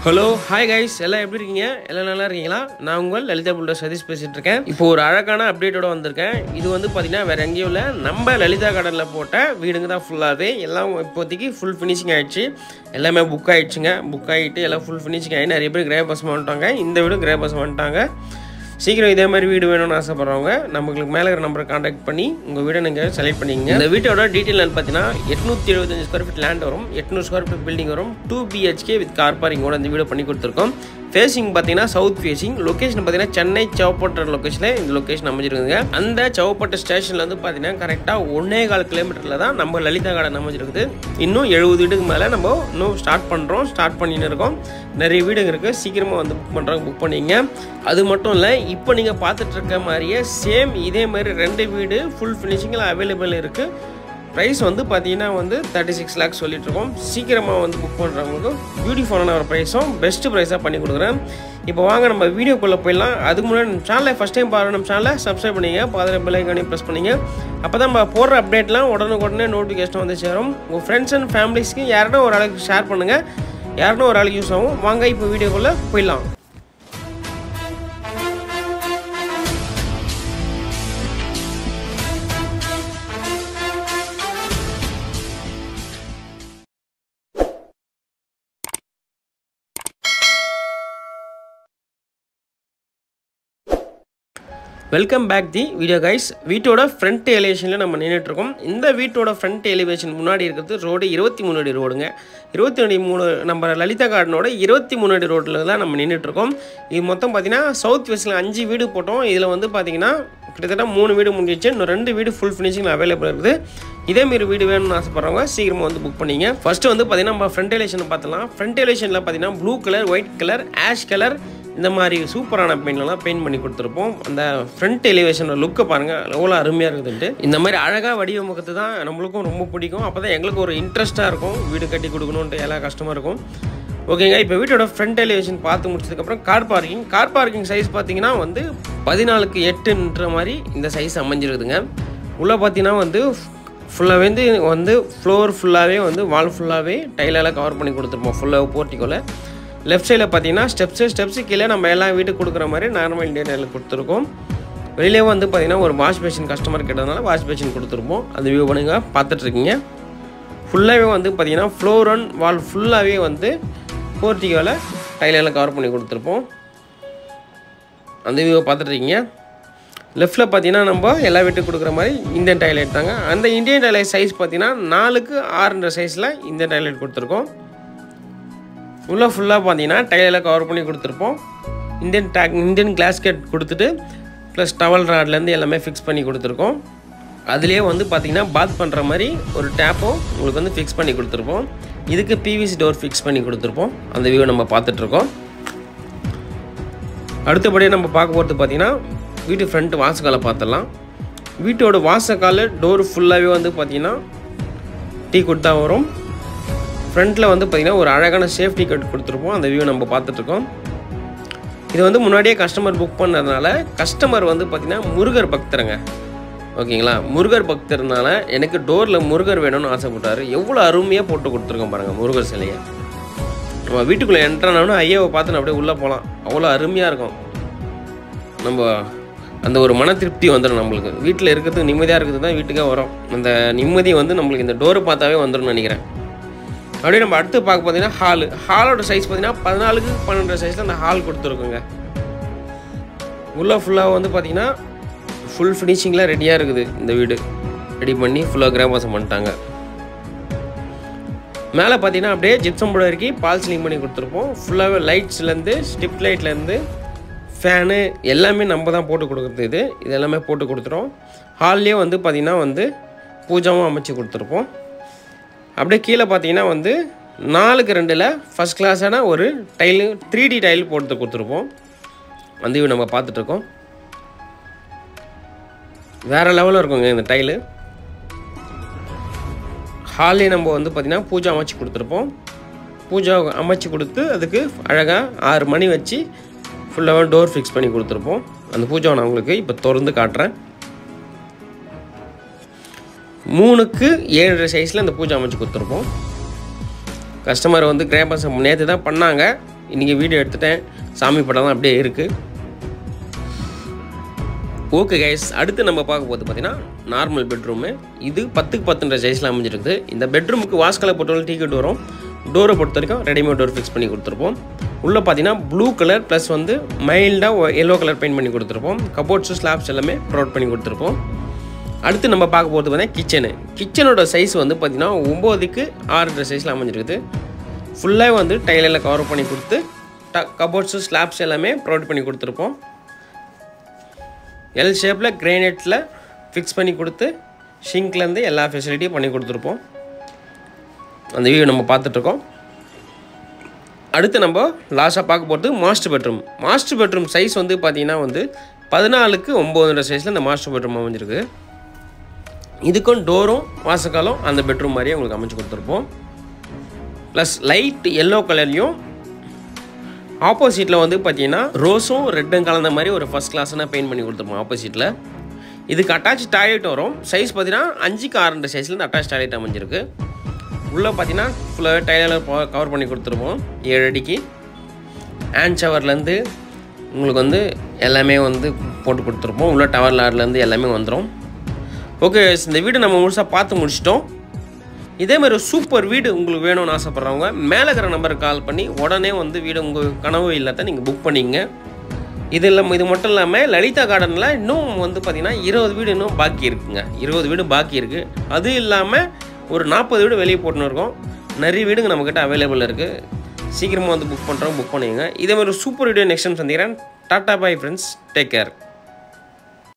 Hello hi guys, எல்லாம் எப்படி இருக்கீங்க? எல்லாம் நல்லா இருக்கீங்களா? நான் உங்கள் லலிதா புல்டர் சதீஷ் பேசிகிட்டு இருக்கேன். இப்போ ஒரு அழகான அப்டேட்டோட வந்திருக்கேன். இது வந்து பார்த்தீங்கன்னா வேறு எங்கேயும் இல்லை, நம்ம லலிதா கார்டனில் போட்ட வீடுங்க தான் ஃபுல்லாகவே. எல்லாம் இப்போதைக்கு ஃபுல் ஃபினிஷிங் ஆகிடுச்சு. எல்லாமே புக் ஆகிடுச்சுங்க. புக் ஆகிட்டு எல்லாம் ஃபுல் ஃபினிஷிங் ஆகி நிறைய பேர் கிரே பஸ் வந்துட்டாங்க. இந்த வீடும் கிரே பஸ் வந்துட்டாங்க. சீக்கிரம் இதே மாதிரி வீடு வேணும்னு ஆசைப்படுறவங்க நம்மளுக்கு மேலே இருக்கிற நம்பரை காண்டாக்ட் பண்ணி உங்கள் வீடை நீங்கள் செலக்ட் பண்ணிக்கங்க. இந்த வீட்டோட டீட்டெயில் பார்த்தீங்கன்னா 875 ஸ்கொயர் ஃபீட் லேண்ட் வரும், 800 ஸ்கொயர் ஃபீட் பில்டிங் வரும், 2 BHK வித் கார் பார்க்கிங்கோட இந்த வீடு பண்ணி கொடுத்துருக்கோம். ஃபேஸிங் பார்த்தீங்கன்னா சவுத் ஃபேஸிங். லொக்கேஷன் பார்த்தீங்கன்னா சென்னை சவப்பட்ட லொக்கேஷனில் இந்த லொக்கேஷன் அமைஞ்சிருக்குங்க. அந்த சவப்பட்ட ஸ்டேஷனில் வந்து பார்த்தீங்கன்னா கரெக்டாக 1.25 கிலோமீட்டரில் தான் நம்ம லலிதா கார்டன் அமைஞ்சிருக்குது. இன்னும் 70 வீடுக்கு மேலே நம்ம இன்னும் ஸ்டார்ட் பண்ணின்னு இருக்கோம். நிறைய வீடுங்க இருக்குது. சீக்கிரமாக வந்து புக் பண்ணிங்க. அது மட்டும் இல்லை, இப்போ நீங்கள் பார்த்துட்டு இருக்க மாதிரியே சேம் இதே மாதிரி 2 வீடு ஃபுல் ஃபினிஷிங்கில் அவைலபிள் இருக்குது. ப்ரைஸ் வந்து பார்த்தீங்கன்னா 36 lakhs சொல்லிட்டுருக்கோம். சீக்கிரமாக வந்து புக் பண்ணுறவங்களுக்கு பியூட்டிஃபுல்லான ஒரு ப்ரைஸும் பெஸ்ட்டு ப்ரைஸாக பண்ணி கொடுக்குறேன். இப்போ வாங்க நம்ம வீடியோக்குள்ளே போயிடலாம். அதுக்கு முன்னாடி நம்ம சேனலை ஃபஸ்ட் டைம் பாருங்கள், நம்ம சேனலை சப்ஸ்கிரைப் பண்ணிங்க, பாதில் பெல் ஐக்கானையும் ப்ரெஸ் பண்ணிங்க. அப்போ தான் நம்ம போடுற அப்டேட்லாம் உடனே நோட்டிஃபிகேஷன் வந்து சேரும். உங்கள் ஃப்ரெண்ட்ஸ் அண்ட் ஃபேமிலிஸ்க்கு யாருன்னா ஒரு ஆளுக்கு ஷேர் பண்ணுங்கள், யாருன்னா ஒரு ஆளுக்கு யூஸ் ஆகும். வாங்க இப்போ வீடியோக்குள்ளே போயிடலாம். Welcome back the video guys. வீட்டோட ஃப்ரண்ட் எலிவேஷனில் நம்ம நின்றுட்டுருக்கோம். இந்த வீட்டோட ஃப்ரண்ட் எலிவேஷன் முன்னாடி இருக்கிறது ரோடு 23 அடி ரோடுங்க. 23 நம்ம லலிதா கார்டனோட 23 அடி ரோட்டில் தான் நம்ம நின்றுட்டுருக்கோம். இது மொத்தம் பார்த்தீங்கன்னா சவுத் வெஸ்ட்டில் 5 வீடு போட்டோம். இதில் வந்து பார்த்தீங்கன்னா கிட்டத்தட்ட 3 வீடு முடிஞ்சிச்சு. இன்னும் 2 வீடு ஃபுல் ஃபினிஷிங் அவைலபிள் இருக்குது. இதேமாரி வீடு வேணும்னு ஆசைப்படுறவங்க சீக்கிரமாக வந்து புக் பண்ணிங்க. ஃபஸ்ட்டு வந்து பார்த்தீங்கன்னா நம்ம ஃப்ரண்ட் எலிவேஷன் பார்த்துலாம். ஃப்ரண்ட் எலிவேஷனில் பார்த்தீங்கன்னா blue colour, white colour, ash colour இந்த மாதிரி சூப்பரான பெயிண்ட்லாம் பெயிண்ட் பண்ணி கொடுத்துருப்போம். அந்த ஃப்ரண்ட் எலிவேஷனோட லுக்கை பாருங்கள் எவ்வளோ அருமையாக இருக்குதுன்ட்டு. இந்த மாதிரி அழகாக வடிவமுகத்து தான் நம்மளுக்கும் ரொம்ப பிடிக்கும். அப்போ தான் எங்களுக்கு ஒரு இன்ட்ரெஸ்ட்டாக இருக்கும் வீடு கட்டி கொடுக்கணுன்ட்டு எல்லா கஷ்டமாக ஓகேங்க. இப்போ வீட்டோட ஃப்ரண்ட் எலிவேஷன் பார்த்து முடிச்சதுக்கப்புறம் கார் பார்க்கிங் சைஸ் பார்த்தீங்கன்னா 14க்கு 8ன்ற மாதிரி இந்த சைஸ் அமைஞ்சிருக்குதுங்க. உள்ளே பார்த்தீங்கன்னா ஃபுல்லாகவே ஃப்ளோர் ஃபுல்லாகவே வால் ஃபுல்லாகவே டைலால் கவர் பண்ணி கொடுத்துருப்போம். ஃபுல்லாக போர்ட்டிக்கோல லெஃப்ட் சைடில் பார்த்தீங்கன்னா ஸ்டெப்ஸு கீழே நம்ம எல்லா வீட்டுக்கு கொடுக்குற மாதிரி நார்மல் இந்தியன் டைலில் கொடுத்துருக்கோம். வெளியே பார்த்தீங்கன்னா ஒரு வாஷ் பேஷன் கஸ்டமர் கேட்டதுனால வாஷ் பேஷன் கொடுத்துருப்போம். அந்த வியூ பண்ணுங்க பார்த்துட்ருக்கீங்க. ஃபுல்லாகவே பார்த்தீங்கன்னா ஃப்ளோர் அண்ட் வால் ஃபுல்லாகவே போர்ட்டிக்கோவில் டைலால் கவர் பண்ணி கொடுத்துருப்போம். அந்த வியூவை பார்த்துட்ருக்கீங்க. லெஃப்ட்டில் பார்த்தீங்கன்னா நம்ம எல்லா வீட்டுக்கு கொடுக்குற மாதிரி இந்தியன் டைலைட் தாங்க. அந்த இந்தியன் டைலைட் சைஸ் பார்த்தீங்கன்னா 4க்கு 6ன்ற சைஸில் இந்தியன் டைலைட் கொடுத்துருக்கோம். ஃபுல்லாக பார்த்தீங்கன்னா டைலில் கவர் பண்ணி கொடுத்துருப்போம். இந்தியன் கிளாஸ்கெட் கொடுத்துட்டு ப்ளஸ் டவல் ராட்லேருந்து எல்லாமே ஃபிக்ஸ் பண்ணி கொடுத்துருக்கோம். அதுலேயே பார்த்தீங்கன்னா பாத் பண்ணுற மாதிரி ஒரு டேப்பும் உங்களுக்கு ஃபிக்ஸ் பண்ணி கொடுத்துருப்போம். இதுக்கு PVC டோர் ஃபிக்ஸ் பண்ணி கொடுத்துருப்போம். அந்த வியூவை நம்ம பார்த்துட்ருக்கோம். அடுத்தபடியாக நம்ம பார்க்க போகிறது பார்த்தீங்கன்னா வீட்டு ஃப்ரண்ட் வாசக்காலை பார்த்துடலாம். வீட்டோட வாசக்கால் டோர் ஃபுல்லாகவே பார்த்தீங்கன்னா டீக்குட் தான் வரும். ஃப்ரண்ட்டில் பார்த்தீங்கன்னா ஒரு அழகான சேஃப்டி கட் கொடுத்துருப்போம். அந்த வியூ நம்ம பார்த்துட்ருக்கோம். இது முன்னாடியே கஸ்டமர் புக் பண்ணதுனால கஸ்டமர் பார்த்தீங்கன்னா முருகர் பக்தருங்க. ஓகேங்களா, முருகர் பக்தர்னால எனக்கு டோரில் முருகர் வேணும்னு ஆசைப்பட்டார். எவ்வளோ அருமையாக போட்டு கொடுத்துருக்கோம் பாருங்கள் முருகர் சிலையை. நம்ம வீட்டுக்குள்ளே என்ட்ரானோன்னா ஐயாவை பார்த்து அப்படியே உள்ளே போகலாம். அவ்வளோ அருமையாக இருக்கும். நம்ம அந்த ஒரு மன திருப்தி வந்துடும் நம்மளுக்கு. வீட்டில் இருக்கிறது நிம்மதியாக இருக்கிறது தான் வீட்டுக்கே வரும். அந்த நிம்மதி நம்மளுக்கு இந்த டோரை பார்த்தாவே வந்துடும் நினைக்கிறேன். அப்படியே நம்ம அடுத்து பார்க்க பார்த்தீங்கன்னா ஹாலோட சைஸ் பார்த்தீங்கன்னா 14க்கு 12 சைஸில் அந்த ஹால் கொடுத்துருக்குங்க. உள்ளே ஃபுல்லாக பார்த்தீங்கன்னா ஃபுல் ஃபினிஷிங்கில் ரெடியாக இருக்குது. இந்த வீடு ரெடி பண்ணி ஃபுல்லாக கிராமவாசம் பண்ணிட்டாங்க. மேலே பார்த்தீங்கன்னா அப்படியே ஜிப்சம் போர்டு இறக்கி பால் சீலிங் பண்ணி கொடுத்துருப்போம். ஃபுல்லாகவே லைட்ஸ்லேருந்து ஸ்டிப் லைட்லேருந்து ஃபேனு எல்லாமே நம்ம தான் போட்டு கொடுக்குறது. இது எல்லாமே போட்டு கொடுத்துட்டோம். ஹால்லேயே பார்த்தீங்கன்னா பூஜாவும் அமைச்சு கொடுத்துருப்போம். அப்படியே கீழே பார்த்தீங்கன்னா 4க்கு 2ல் ஃபஸ்ட் கிளாஸான ஒரு டைலு 3D டைல் போட்டு கொடுத்துருப்போம். அந்த நம்ம பார்த்துட்ருக்கோம். வேறு லெவலில் இருக்குங்க இந்த டைலு. ஹாலே நம்ம பார்த்தீங்கன்னா பூஜா அமைச்சு கொடுத்துருப்போம். பூஜா அமைச்சு கொடுத்து அதுக்கு அழகாக 6 மணி வச்சு ஃபுல்லாக டோர் ஃபிக்ஸ் பண்ணி கொடுத்துருப்போம். அந்த பூஜாவை நான் உங்களுக்கு இப்போ திறந்து காட்டுறேன். 3க்கு 7 சைஸில் அந்த பூஜை அமைச்சு கொடுத்துருப்போம். கஸ்டமர் கிரேபஸ் நேற்று தான் பண்ணாங்க. இன்றைக்கி வீடியோ எடுத்துட்டேன். சாமி படம் தான் அப்படியே இருக்குது. ஓகே கைஸ், அடுத்து நம்ம பார்க்க போது பார்த்தீங்கன்னா நார்மல் பெட்ரூமு. இது 10க்கு 10 சைஸில் அமைஞ்சிருக்குது. இந்த பெட்ரூமுக்கு வாஸ்கலை பொறுத்தவரை டீக்கெட் வரும். டோரை பொறுத்த வரைக்கும் ரெடிமேட் டோர் ஃபிக்ஸ் பண்ணி கொடுத்துருப்போம். உள்ளே பார்த்தீங்கன்னா ப்ளூ கலர் ப்ளஸ் வந்து மைல்டாக எல்லோ கலர் பெயிண்ட் பண்ணி கொடுத்துருப்போம். கபோர்ட்ஸு ஸ்லாப்ஸ் எல்லாமே ப்ரொவைட் பண்ணி கொடுத்துருப்போம். அடுத்து நம்ம பார்க்க போகிறது பார்த்தீங்கன்னா கிச்சனோட சைஸ் வந்து பார்த்தீங்கன்னா 9க்கு 6 சைஸில் அமைஞ்சிருக்குது. ஃபுல்லாக வந்து டைலில் கவர் பண்ணி கொடுத்து கபோர்ட்ஸு ஸ்லாப்ஸ் எல்லாமே ப்ரொவைட் பண்ணி கொடுத்துருப்போம். எல் ஷேப்பில் கிரானைட்டில் ஃபிக்ஸ் பண்ணி கொடுத்து ஷிங்க்லேருந்து எல்லா ஃபெசிலிட்டியும் பண்ணி கொடுத்துருப்போம். அந்த வீடியோ நம்ம பார்த்துட்ருக்கோம். அடுத்து நம்ம லாஸ்ட்டாக பார்க்க போகிறது மாஸ்டர் பெட்ரூம் சைஸ் வந்து பார்த்திங்கன்னா வந்து 14க்கு 9 சைஸில் இந்த மாஸ்டர் பெட்ரூம் அமைஞ்சிருக்கு. இதுக்கும் டோரும் வாசக்காலும் அந்த பெட்ரூம் மாதிரியே உங்களுக்கு அமைச்சு கொடுத்துருப்போம். ப்ளஸ் லைட் எல்லோ கலர்லையும் ஆப்போசிட்டில் வந்து பார்த்தீங்கன்னா ரோஸும் ரெட்டும் கலந்த மாதிரி ஒரு ஃபஸ்ட் கிளாஸ்னா பெயிண்ட் பண்ணி கொடுத்துருப்போம் ஆப்போசிட்டில். இதுக்கு அட்டாச் டாய்லெட் வரும். சைஸ் பார்த்தீங்கன்னா 5க்கு 6 சைஸில் இந்த அட்டாச் டாய்லெட் அமைஞ்சிருக்கு. உள்ளே பார்த்தீங்கன்னா ஃபுல்லாக டைலில் கவர் பண்ணி கொடுத்துருப்போம் 7 அடிக்கு. ஹேண்ட் ஷவர்லேருந்து உங்களுக்கு வந்து எல்லாமே வந்து போட்டு கொடுத்துருப்போம். உள்ள டவர் லார்லேருந்து எல்லாமே வந்துடும். ஓகே, இந்த வீடு நம்ம முழுசாக பார்த்து முடிச்சிட்டோம். இதேமாதிரி ஒரு சூப்பர் வீடு உங்களுக்கு வேணும்னு ஆசைப்பட்றவங்க மேலே இருக்கிற நம்பருக்கு கால் பண்ணி உடனே வந்து வீடு உங்கள் கனவு இல்லாத நீங்கள் புக் பண்ணிங்க. இது மட்டும் இல்லாமல் லலிதா கார்டனில் இன்னும் வந்து பார்த்திங்கன்னா 20 வீடு இன்னும் பாக்கி இருக்குங்க. 20 வீடு பாக்கி இருக்குது. அது இல்லாமல் ஒரு 40 வீடு வெளியே போட்டுன்னு இருக்கோம். நிறைய வீடுங்க நம்மக்கிட்ட அவைலபிள் இருக்குது. சீக்கிரமாக வந்து புக் பண்ணுறோம், புக் பண்ணிங்க. இதேமாதிரி ஒரு சூப்பர் வீடியோ நெக்ஸ்ட் டைம் சந்திக்கிறேன். Tata bye friends, take care.